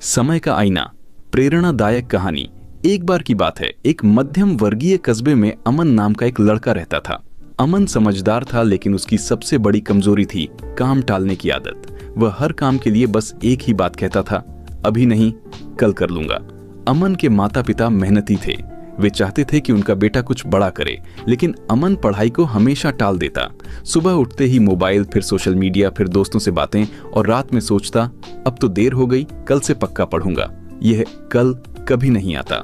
समय का आईना, प्रेरणादायक कहानी। एक बार की बात है, एक मध्यम वर्गीय कस्बे में अमन नाम का एक लड़का रहता था। अमन समझदार था, लेकिन उसकी सबसे बड़ी कमजोरी थी काम टालने की आदत। वह हर काम के लिए बस एक ही बात कहता था, अभी नहीं, कल कर लूंगा। अमन के माता पिता मेहनती थे। वे चाहते थे कि उनका बेटा कुछ बड़ा करे, लेकिन अमन पढ़ाई को हमेशा टाल देता। सुबह उठते ही मोबाइल, फिर सोशल मीडिया, फिर दोस्तों से बातें, और रात में सोचता, अब तो देर हो गई, कल से पक्का पढ़ूंगा। यह कल कभी नहीं आता।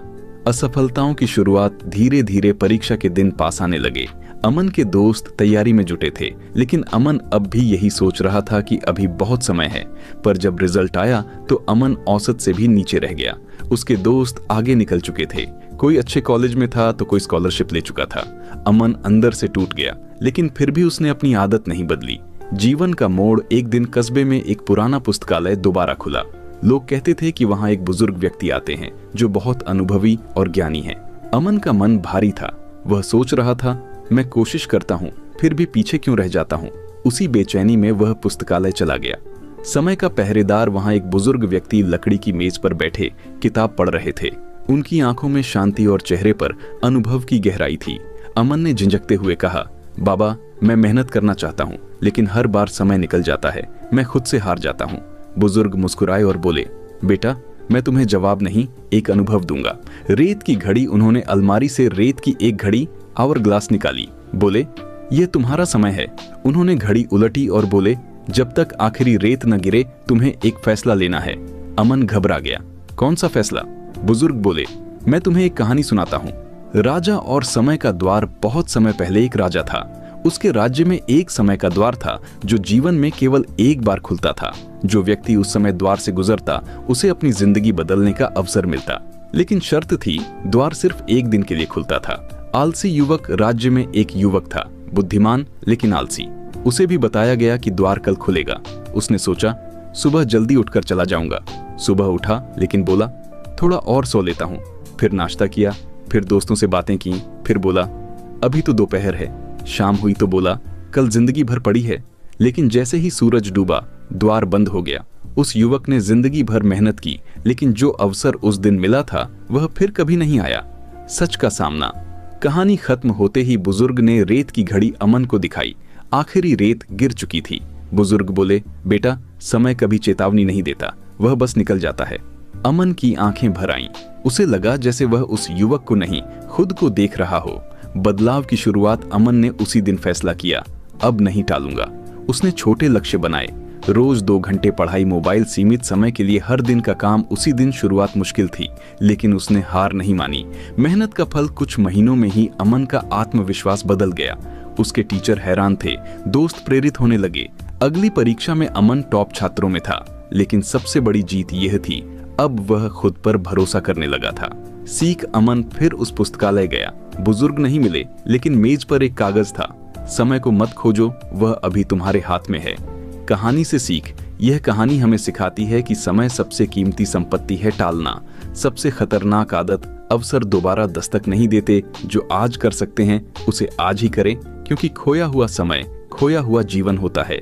असफलताओं की शुरुआत धीरे धीरे परीक्षा के दिन पास आने लगे। अमन के दोस्त तैयारी में जुटे थे, लेकिन अमन अब भी यही सोच रहा था कि अभी बहुत समय है। पर जब रिजल्ट आया तो अमन औसत से भी नीचे रह गया। उसके दोस्त आगे निकल चुके थे, कोई अच्छे कॉलेज में था तो कोई स्कॉलरशिप ले चुका था। अमन अंदर से टूट गया, लेकिन फिर भी उसने अपनी आदत नहीं बदली। जीवन का मोड़, एक दिन कस्बे में एक पुराना पुस्तकालय दोबारा खुला। लोग कहते थे कि वहां एक बुजुर्ग व्यक्ति आते हैं जो बहुत अनुभवी और ज्ञानी है। अमन का मन भारी था। वह सोच रहा था, मैं कोशिश करता हूँ, फिर भी पीछे क्यों रह जाता हूँ। उसी बेचैनी में वह पुस्तकालय चला गया। समय का पहरेदार वहां एक बुजुर्ग व्यक्ति लकड़ी की मेज पर बैठे किताब पढ़ रहे थे। उनकी आंखों में शांति और चेहरे पर अनुभव की गहराई थी। अमन ने झिझकते हुए कहा, बाबा, मैं मेहनत करना चाहता हूँ, लेकिन हर बार समय निकल जाता है, मैं खुद से हार जाता हूँ। बुजुर्ग मुस्कुराए और बोले, बेटा, मैं तुम्हें जवाब नहीं, एक अनुभव दूंगा। रेत की घड़ी। उन्होंने अलमारी से रेत की एक घड़ी, आवर ग्लास निकाली। बोले, यह तुम्हारा समय है। उन्होंने घड़ी उलटी और बोले, जब तक आखिरी रेत न गिरे तुम्हें एक फैसला लेना है। अमन घबरा गया। कौन सा फैसला? बुजुर्ग बोले, मैं तुम्हें एक कहानी सुनाता हूँ। राजा और समय का द्वार। बहुत समय पहले एक राजा था। उसके राज्य में एक समय का द्वार था जो जीवन में केवल एक बार खुलता था। जो व्यक्ति उस समय द्वार से गुजरता, उसे अपनी जिंदगी बदलने का अवसर मिलता। लेकिन शर्त थी, द्वार सिर्फ एक दिन के लिए खुलता था। आलसी युवक। राज्य में एक युवक था, बुद्धिमान लेकिन आलसी। उसे भी बताया गया कि द्वार कल खुलेगा। उसने सोचा, सुबह जल्दी उठकर चला जाऊंगा। सुबह उठा, लेकिन बोला, थोड़ा और सो लेता हूँ। फिर नाश्ता किया, फिर दोस्तों से बातें की, फिर बोला, अभी तो दोपहर है। शाम हुई तो बोला, कल जिंदगी भर पड़ी है। लेकिन जैसे ही सूरज डूबा, द्वार बंद हो गया। उस युवक ने जिंदगी भर मेहनत की, लेकिन जो अवसर उस दिन मिला था वह फिर कभी नहीं आया। सच का सामना। कहानी खत्म होते ही बुजुर्ग ने रेत की घड़ी अमन को दिखाई। आखिरी रेत गिर चुकी थी। बुजुर्ग बोले, बेटा, समय कभी चेतावनी नहीं देता, वह बस निकल जाता है। अमन की आंखें भर आईं। उसे लगा जैसे वह उस युवक को नहीं, खुद को देख रहा हो। बदलाव की शुरुआत अमन ने उसी दिन फैसला किया, अब नहीं टालूंगा। उसने छोटे लक्ष्य बनाए, रोज 2 घंटे पढ़ाई, मोबाइल, सीमित समय के लिए हर दिन का काम। उसी दिन शुरुआत मुश्किल थी, लेकिन उसने हार नहीं मानी। मेहनत का फल कुछ महीनों में ही अमन का आत्मविश्वास बदल गया। उसके टीचर हैरान थे, दोस्त प्रेरित होने लगे। अगली परीक्षा में अमन टॉप छात्रों में था, लेकिन सबसे बड़ी जीत यह थी, अब वह खुद पर भरोसा करने लगा था। सीख। अमन फिर उस पुस्तकालय गया। बुजुर्ग नहीं मिले, लेकिन मेज पर एक कागज था, समय को मत खोजो, वह अभी तुम्हारे हाथ में है। कहानी से सीख। यह कहानी हमें सिखाती है कि समय सबसे कीमती संपत्ति है टालना। सबसे खतरनाक आदत, अवसर दोबारा दस्तक नहीं देते। जो आज कर सकते हैं उसे आज ही करें, क्योंकि खोया हुआ समय खोया हुआ जीवन होता है।